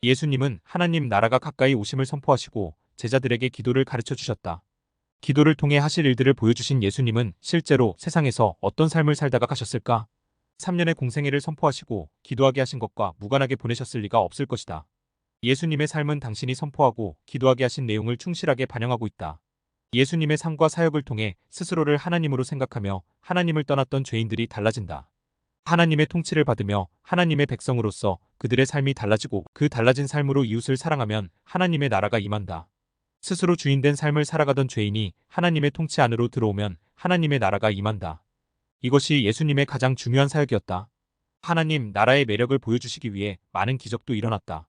예수님은 하나님 나라가 가까이 오심을 선포하시고 제자들에게 기도를 가르쳐 주셨다. 기도를 통해 하실 일들을 보여주신 예수님은 실제로 세상에서 어떤 삶을 살다가 가셨을까? 3년의 공생애를 선포하시고 기도하게 하신 것과 무관하게 보내셨을 리가 없을 것이다. 예수님의 삶은 당신이 선포하고 기도하게 하신 내용을 충실하게 반영하고 있다. 예수님의 삶과 사역을 통해 스스로를 하나님으로 생각하며 하나님을 떠났던 죄인들이 달라진다. 하나님의 통치를 받으며 하나님의 백성으로서 그들의 삶이 달라지고 그 달라진 삶으로 이웃을 사랑하면 하나님의 나라가 임한다. 스스로 주인된 삶을 살아가던 죄인이 하나님의 통치 안으로 들어오면 하나님의 나라가 임한다. 이것이 예수님의 가장 중요한 사역이었다. 하나님 나라의 매력을 보여주시기 위해 많은 기적도 일어났다.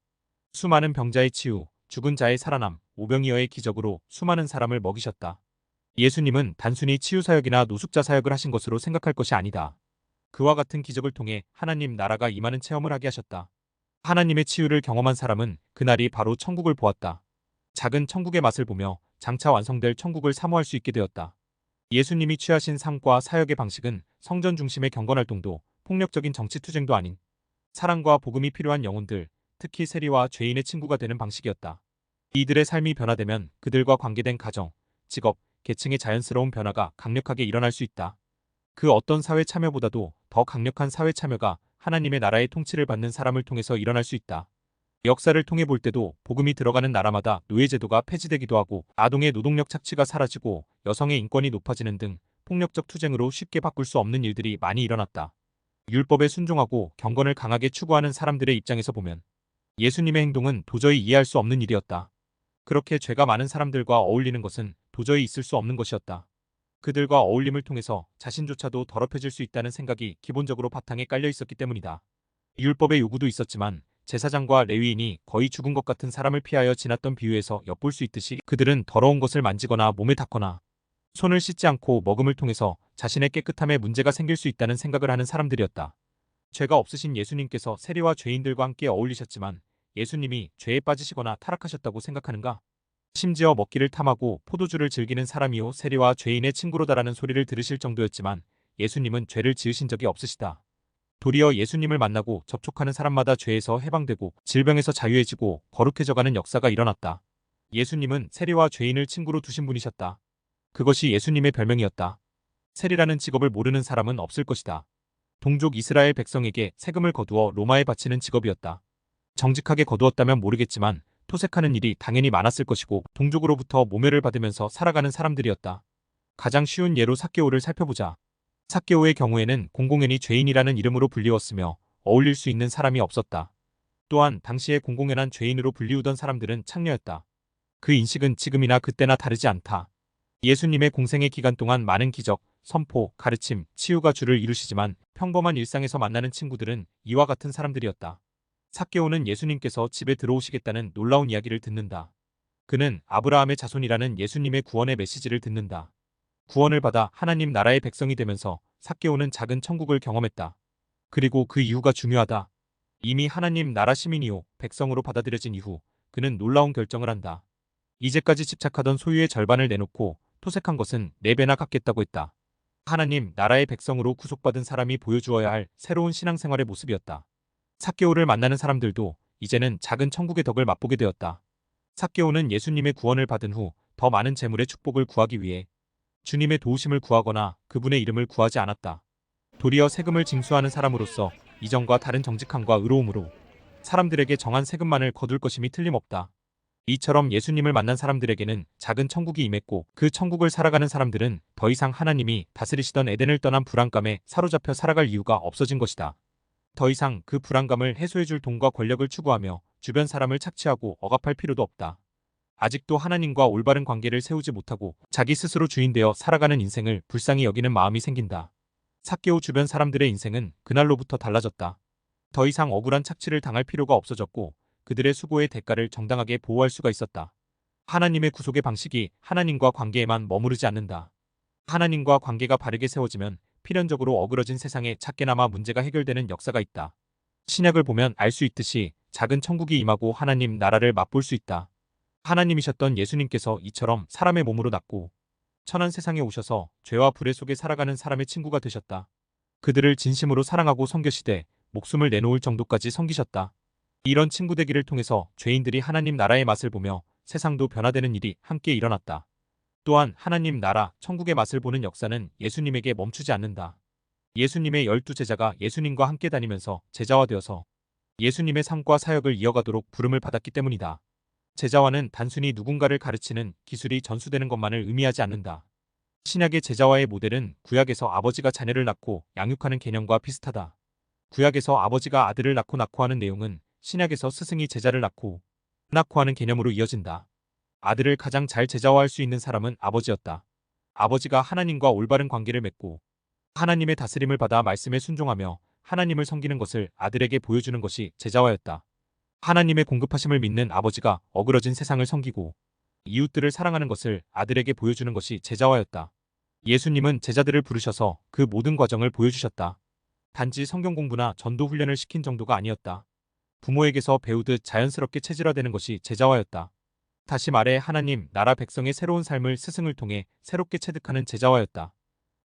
수많은 병자의 치유, 죽은 자의 살아남, 오병이어의 기적으로 수많은 사람을 먹이셨다. 예수님은 단순히 치유 사역이나 노숙자 사역을 하신 것으로 생각할 것이 아니다. 그와 같은 기적을 통해 하나님 나라가 임하는 체험을 하게 하셨다. 하나님의 치유를 경험한 사람은 그날이 바로 천국을 보았다. 작은 천국의 맛을 보며 장차 완성될 천국을 사모할 수 있게 되었다. 예수님이 취하신 삶과 사역의 방식은 성전 중심의 경건활동도 폭력적인 정치투쟁도 아닌 사랑과 복음이 필요한 영혼들, 특히 세리와 죄인의 친구가 되는 방식이었다. 이들의 삶이 변화되면 그들과 관계된 가정, 직업, 계층의 자연스러운 변화가 강력하게 일어날 수 있다. 그 어떤 사회 참여보다도 더 강력한 사회 참여가 하나님의 나라의 통치를 받는 사람을 통해서 일어날 수 있다. 역사를 통해 볼 때도 복음이 들어가는 나라마다 노예제도가 폐지되기도 하고 아동의 노동력 착취가 사라지고 여성의 인권이 높아지는 등 폭력적 투쟁으로 쉽게 바꿀 수 없는 일들이 많이 일어났다. 율법에 순종하고 경건을 강하게 추구하는 사람들의 입장에서 보면 예수님의 행동은 도저히 이해할 수 없는 일이었다. 그렇게 죄가 많은 사람들과 어울리는 것은 도저히 있을 수 없는 것이었다. 그들과 어울림을 통해서 자신조차도 더럽혀질 수 있다는 생각이 기본적으로 바탕에 깔려 있었기 때문이다. 율법의 요구도 있었지만 제사장과 레위인이 거의 죽은 것 같은 사람을 피하여 지났던 비유에서 엿볼 수 있듯이 그들은 더러운 것을 만지거나 몸에 닿거나 손을 씻지 않고 먹음을 통해서 자신의 깨끗함에 문제가 생길 수 있다는 생각을 하는 사람들이었다. 죄가 없으신 예수님께서 세리와 죄인들과 함께 어울리셨지만 예수님이 죄에 빠지시거나 타락하셨다고 생각하는가? 심지어 먹기를 탐하고 포도주를 즐기는 사람이요 세리와 죄인의 친구로다라는 소리를 들으실 정도였지만 예수님은 죄를 지으신 적이 없으시다. 도리어 예수님을 만나고 접촉하는 사람마다 죄에서 해방되고 질병에서 자유해지고 거룩해져가는 역사가 일어났다. 예수님은 세리와 죄인을 친구로 두신 분이셨다. 그것이 예수님의 별명이었다. 세리라는 직업을 모르는 사람은 없을 것이다. 동족 이스라엘 백성에게 세금을 거두어 로마에 바치는 직업이었다. 정직하게 거두었다면 모르겠지만 토색하는 일이 당연히 많았을 것이고 동족으로부터 모멸을 받으면서 살아가는 사람들이었다. 가장 쉬운 예로 삭개오를 살펴보자. 삭개오의 경우에는 공공연히 죄인이라는 이름으로 불리웠으며 어울릴 수 있는 사람이 없었다. 또한 당시에 공공연한 죄인으로 불리우던 사람들은 창녀였다. 그 인식은 지금이나 그때나 다르지 않다. 예수님의 공생의 기간 동안 많은 기적, 선포, 가르침, 치유가 주를 이루시지만 평범한 일상에서 만나는 친구들은 이와 같은 사람들이었다. 삭개오는 예수님께서 집에 들어오시겠다는 놀라운 이야기를 듣는다. 그는 아브라함의 자손이라는 예수님의 구원의 메시지를 듣는다. 구원을 받아 하나님 나라의 백성이 되면서 삭개오는 작은 천국을 경험했다. 그리고 그 이유가 중요하다. 이미 하나님 나라 시민이요 백성으로 받아들여진 이후 그는 놀라운 결정을 한다. 이제까지 집착하던 소유의 절반을 내놓고 토색한 것은 4배나 갚겠다고 했다. 하나님 나라의 백성으로 구속받은 사람이 보여주어야 할 새로운 신앙생활의 모습이었다. 삭개오를 만나는 사람들도 이제는 작은 천국의 덕을 맛보게 되었다. 삭개오는 예수님의 구원을 받은 후 더 많은 재물의 축복을 구하기 위해 주님의 도우심을 구하거나 그분의 이름을 구하지 않았다. 도리어 세금을 징수하는 사람으로서 이전과 다른 정직함과 의로움으로 사람들에게 정한 세금만을 거둘 것임이 틀림없다. 이처럼 예수님을 만난 사람들에게는 작은 천국이 임했고 그 천국을 살아가는 사람들은 더 이상 하나님이 다스리시던 에덴을 떠난 불안감에 사로잡혀 살아갈 이유가 없어진 것이다. 더 이상 그 불안감을 해소해줄 돈과 권력을 추구하며 주변 사람을 착취하고 억압할 필요도 없다. 아직도 하나님과 올바른 관계를 세우지 못하고 자기 스스로 주인되어 살아가는 인생을 불쌍히 여기는 마음이 생긴다. 삭개오 주변 사람들의 인생은 그날로부터 달라졌다. 더 이상 억울한 착취를 당할 필요가 없어졌고 그들의 수고의 대가를 정당하게 보호할 수가 있었다. 하나님의 구속의 방식이 하나님과 관계에만 머무르지 않는다. 하나님과 관계가 바르게 세워지면 필연적으로 어그러진 세상에 작게나마 문제가 해결되는 역사가 있다. 신약을 보면 알 수 있듯이 작은 천국이 임하고 하나님 나라를 맛볼 수 있다. 하나님이셨던 예수님께서 이처럼 사람의 몸으로 났고 천한 세상에 오셔서 죄와 불의 속에 살아가는 사람의 친구가 되셨다. 그들을 진심으로 사랑하고 섬겨시되 목숨을 내놓을 정도까지 섬기셨다. 이런 친구 되기를 통해서 죄인들이 하나님 나라의 맛을 보며 세상도 변화되는 일이 함께 일어났다. 또한 하나님 나라, 천국의 맛을 보는 역사는 예수님에게 멈추지 않는다. 예수님의 12제자가 예수님과 함께 다니면서 제자화 되어서 예수님의 삶과 사역을 이어가도록 부름을 받았기 때문이다. 제자화는 단순히 누군가를 가르치는 기술이 전수되는 것만을 의미하지 않는다. 신약의 제자화의 모델은 구약에서 아버지가 자녀를 낳고 양육하는 개념과 비슷하다. 구약에서 아버지가 아들을 낳고 하는 내용은 신약에서 스승이 제자를 낳고 하는 개념으로 이어진다. 아들을 가장 잘 제자화할 수 있는 사람은 아버지였다. 아버지가 하나님과 올바른 관계를 맺고 하나님의 다스림을 받아 말씀에 순종하며 하나님을 섬기는 것을 아들에게 보여주는 것이 제자화였다. 하나님의 공급하심을 믿는 아버지가 어그러진 세상을 섬기고 이웃들을 사랑하는 것을 아들에게 보여주는 것이 제자화였다. 예수님은 제자들을 부르셔서 그 모든 과정을 보여주셨다. 단지 성경 공부나 전도 훈련을 시킨 정도가 아니었다. 부모에게서 배우듯 자연스럽게 체질화되는 것이 제자화였다. 다시 말해 하나님 나라 백성의 새로운 삶을 스승을 통해 새롭게 체득하는 제자화였다.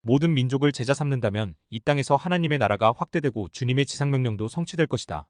모든 민족을 제자 삼는다면 이 땅에서 하나님의 나라가 확대되고 주님의 지상명령도 성취될 것이다.